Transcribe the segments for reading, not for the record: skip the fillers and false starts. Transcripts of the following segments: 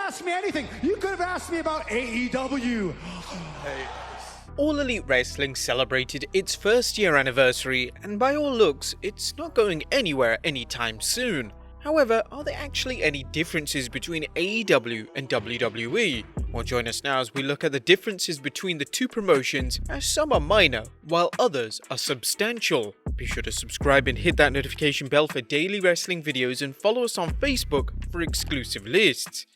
asked me anything. You could have asked me about AEW. All Elite Wrestling celebrated its first year anniversary, and by all looks, it's not going anywhere anytime soon. However, are there actually any differences between AEW and WWE? Well, join us now as we look at the differences between the two promotions, as some are minor, while others are substantial. Be sure to subscribe and hit that notification bell for daily wrestling videos, and follow us on Facebook for exclusive lists.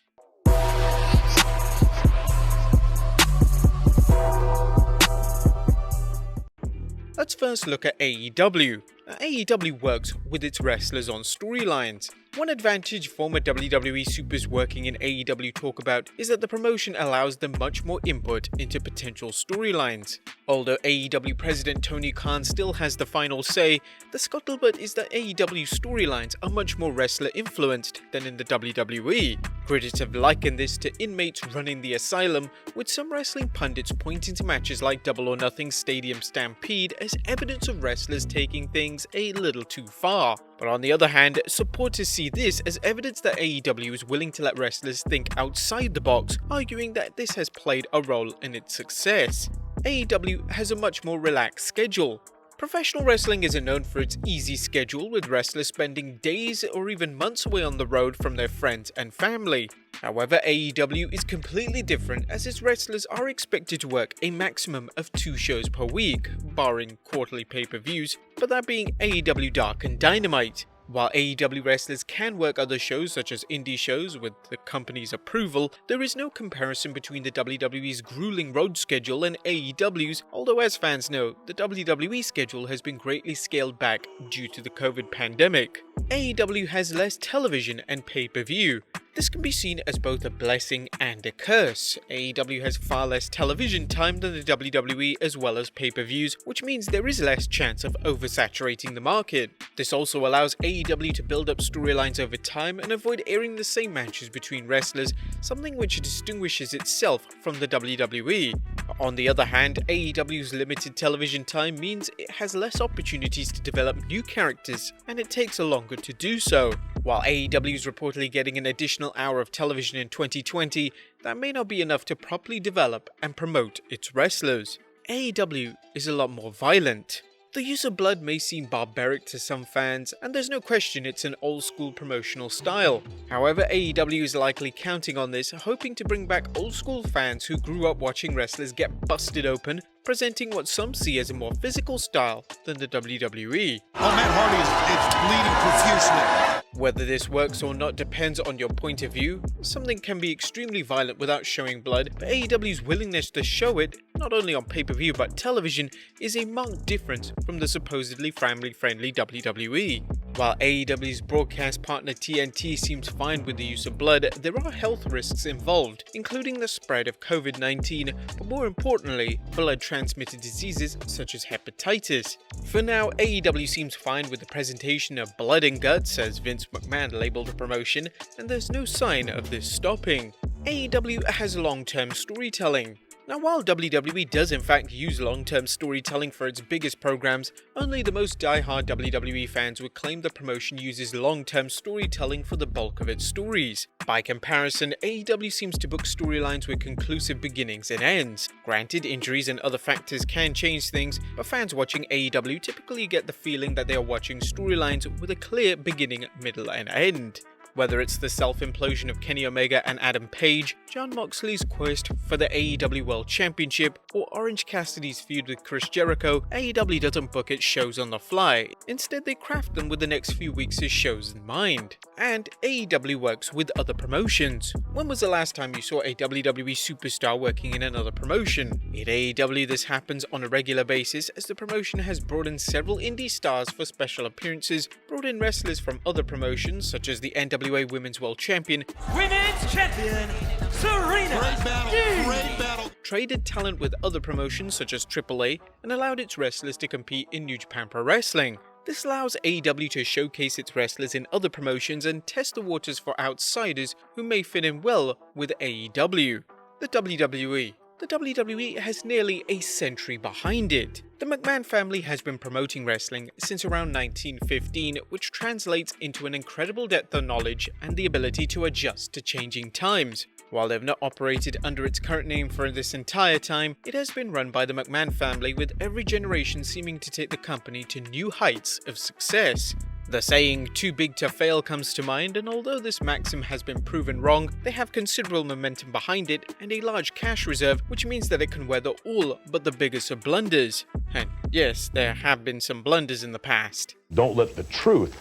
Let's first look at AEW. Now, AEW works with its wrestlers on storylines. One advantage former WWE supers working in AEW talk about is that the promotion allows them much more input into potential storylines. Although AEW president Tony Khan still has the final say, the scuttlebutt is that AEW storylines are much more wrestler influenced than in the WWE. Critics have likened this to inmates running the asylum, with some wrestling pundits pointing to matches like Double or Nothing Stadium Stampede as evidence of wrestlers taking things a little too far. But on the other hand, supporters see this as evidence that AEW is willing to let wrestlers think outside the box, arguing that this has played a role in its success. AEW has a much more relaxed schedule. Professional wrestling isn't known for its easy schedule, with wrestlers spending days or even months away on the road from their friends and family. However, AEW is completely different, as its wrestlers are expected to work a maximum of 2 shows per week, barring quarterly pay-per-views, but that being AEW Dark and Dynamite. While AEW wrestlers can work other shows such as indie shows with the company's approval, there is no comparison between the WWE's grueling road schedule and AEW's, although as fans know, the WWE schedule has been greatly scaled back due to the COVID pandemic. AEW has less television and pay-per-view. This can be seen as both a blessing and a curse. AEW has far less television time than the WWE, as well as pay-per-views, which means there is less chance of oversaturating the market. This also allows AEW to build up storylines over time and avoid airing the same matches between wrestlers, something which distinguishes itself from the WWE. On the other hand, AEW's limited television time means it has less opportunities to develop new characters, and it takes longer to do so. While AEW is reportedly getting an additional hour of television in 2020, that may not be enough to properly develop and promote its wrestlers. AEW is a lot more violent. The use of blood may seem barbaric to some fans, and there's no question it's an old-school promotional style. However, AEW is likely counting on this, hoping to bring back old-school fans who grew up watching wrestlers get busted open, presenting what some see as a more physical style than the WWE. Oh, Matt Hardy is bleeding profusely. Whether this works or not depends on your point of view. Something can be extremely violent without showing blood, but AEW's willingness to show it, not only on pay-per-view but television, is a marked difference from the supposedly family-friendly WWE. While AEW's broadcast partner TNT seems fine with the use of blood, there are health risks involved, including the spread of COVID-19, but more importantly, blood-transmitted diseases such as hepatitis. For now, AEW seems fine with the presentation of blood and guts, as Vince McMahon labeled the promotion, and there's no sign of this stopping. AEW has long-term storytelling. Now, while WWE does in fact use long-term storytelling for its biggest programs, only the most die-hard WWE fans would claim the promotion uses long-term storytelling for the bulk of its stories. By comparison, AEW seems to book storylines with conclusive beginnings and ends. Granted, injuries and other factors can change things, but fans watching AEW typically get the feeling that they are watching storylines with a clear beginning, middle, and end. Whether it's the self-implosion of Kenny Omega and Adam Page, Jon Moxley's quest for the AEW World Championship, or Orange Cassidy's feud with Chris Jericho, AEW doesn't book its shows on the fly. Instead, they craft them with the next few weeks' shows in mind. And AEW works with other promotions. When was the last time you saw a WWE superstar working in another promotion? At AEW, this happens on a regular basis, as the promotion has brought in several indie stars for special appearances, brought in wrestlers from other promotions such as the NWA Women's World Champion, Serena. Great battle. Traded talent with other promotions such as AAA, and allowed its wrestlers to compete in New Japan Pro Wrestling. This allows AEW to showcase its wrestlers in other promotions and test the waters for outsiders who may fit in well with AEW. The WWE. The WWE has nearly a century behind it. The McMahon family has been promoting wrestling since around 1915, which translates into an incredible depth of knowledge and the ability to adjust to changing times. While they've not operated under its current name for this entire time, it has been run by the McMahon family, with every generation seeming to take the company to new heights of success. The saying, "too big to fail," comes to mind, and although this maxim has been proven wrong, they have considerable momentum behind it and a large cash reserve, which means that it can weather all but the biggest of blunders. And yes, there have been some blunders in the past. Don't let the truth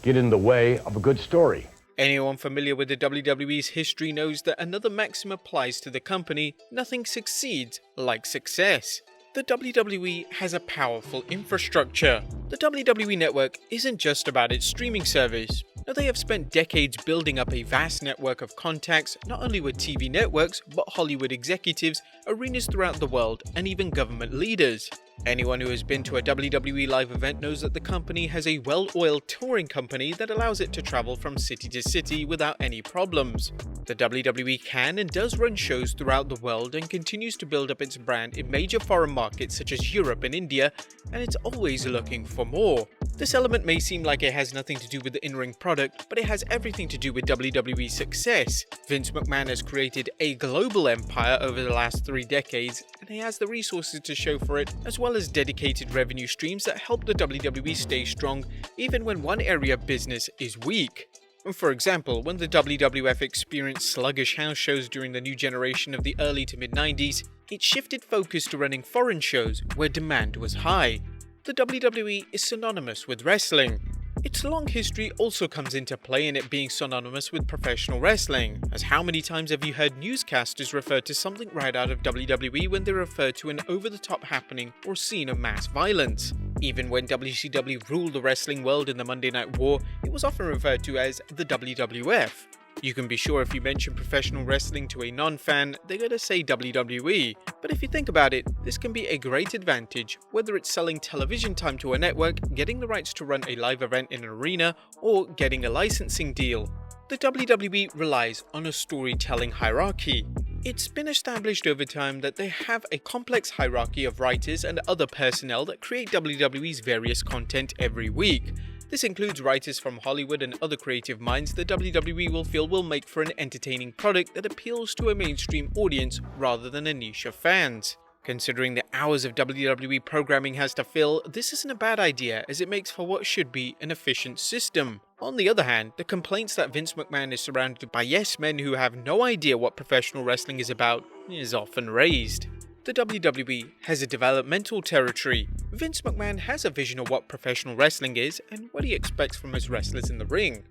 get in the way of a good story. Anyone familiar with the WWE's history knows that another maxim applies to the company: nothing succeeds like success. The WWE has a powerful infrastructure. The WWE Network isn't just about its streaming service. No, they have spent decades building up a vast network of contacts, not only with TV networks, but Hollywood executives, arenas throughout the world, and even government leaders. Anyone who has been to a WWE live event knows that the company has a well-oiled touring company that allows it to travel from city to city without any problems. The WWE can and does run shows throughout the world and continues to build up its brand in major foreign markets such as Europe and India, and it's always looking for more. This element may seem like it has nothing to do with the in-ring product, but it has everything to do with WWE's success. Vince McMahon has created a global empire over the last 3 decades, and he has the resources to show for it, as well as dedicated revenue streams that help the WWE stay strong even when one area of business is weak. For example, when the WWF experienced sluggish house shows during the new generation of the early to mid-90s, it shifted focus to running foreign shows where demand was high. The WWE is synonymous with wrestling. Its long history also comes into play in it being synonymous with professional wrestling, as how many times have you heard newscasters refer to something right out of WWE when they refer to an over-the-top happening or scene of mass violence? Even when WCW ruled the wrestling world in the Monday Night War, it was often referred to as the WWF. You can be sure if you mention professional wrestling to a non-fan, they're going to say WWE. But if you think about it, this can be a great advantage, whether it's selling television time to a network, getting the rights to run a live event in an arena, or getting a licensing deal. The WWE relies on a storytelling hierarchy. It's been established over time that they have a complex hierarchy of writers and other personnel that create WWE's various content every week. This includes writers from Hollywood and other creative minds the WWE will feel will make for an entertaining product that appeals to a mainstream audience rather than a niche of fans. Considering the hours of WWE programming has to fill, this isn't a bad idea, as it makes for what should be an efficient system. On the other hand, the complaints that Vince McMahon is surrounded by yes men who have no idea what professional wrestling is about is often raised. The WWE has a developmental territory. Vince McMahon has a vision of what professional wrestling is and what he expects from his wrestlers in the ring.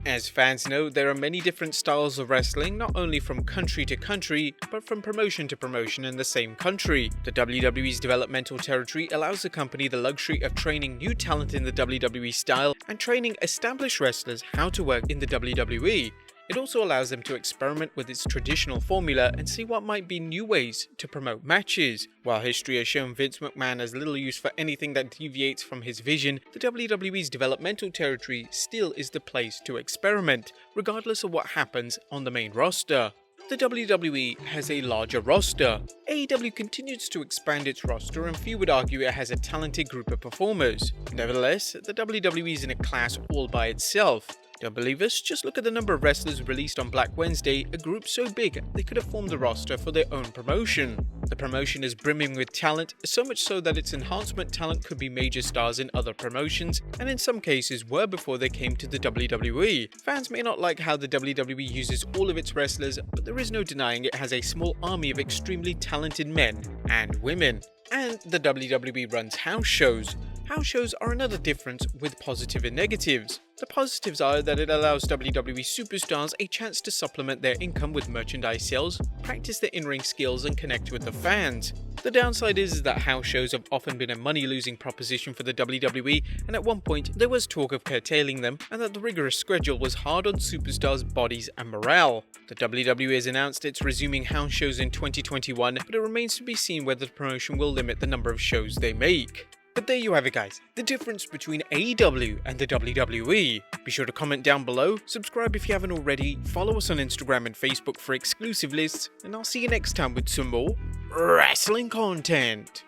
As fans know, there are many different styles of wrestling, not only from country to country, but from promotion to promotion in the same country. The WWE's developmental territory allows the company the luxury of training new talent in the WWE style and training established wrestlers how to work in the WWE. It also allows them to experiment with its traditional formula and see what might be new ways to promote matches. While history has shown Vince McMahon has little use for anything that deviates from his vision, the WWE's developmental territory still is the place to experiment, regardless of what happens on the main roster. The WWE has a larger roster. AEW continues to expand its roster, and few would argue it has a talented group of performers. Nevertheless, the WWE is in a class all by itself. Don't believe us? Just look at the number of wrestlers released on Black Wednesday, a group so big they could have formed the roster for their own promotion. The promotion is brimming with talent, so much so that its enhancement talent could be major stars in other promotions, and in some cases were before they came to the WWE. Fans may not like how the WWE uses all of its wrestlers, but there is no denying it has a small army of extremely talented men and women. And the WWE runs house shows. House shows are another difference with positive and negatives. The positives are that it allows WWE superstars a chance to supplement their income with merchandise sales, practice their in-ring skills, and connect with the fans. The downside is that house shows have often been a money-losing proposition for the WWE, and at one point there was talk of curtailing them, and that the rigorous schedule was hard on superstars' bodies and morale. The WWE has announced it's resuming house shows in 2021, but it remains to be seen whether the promotion will limit the number of shows they make. But there you have it, guys, the difference between AEW and the WWE. Be sure to comment down below, subscribe if you haven't already, follow us on Instagram and Facebook for exclusive lists, and I'll see you next time with some more wrestling content.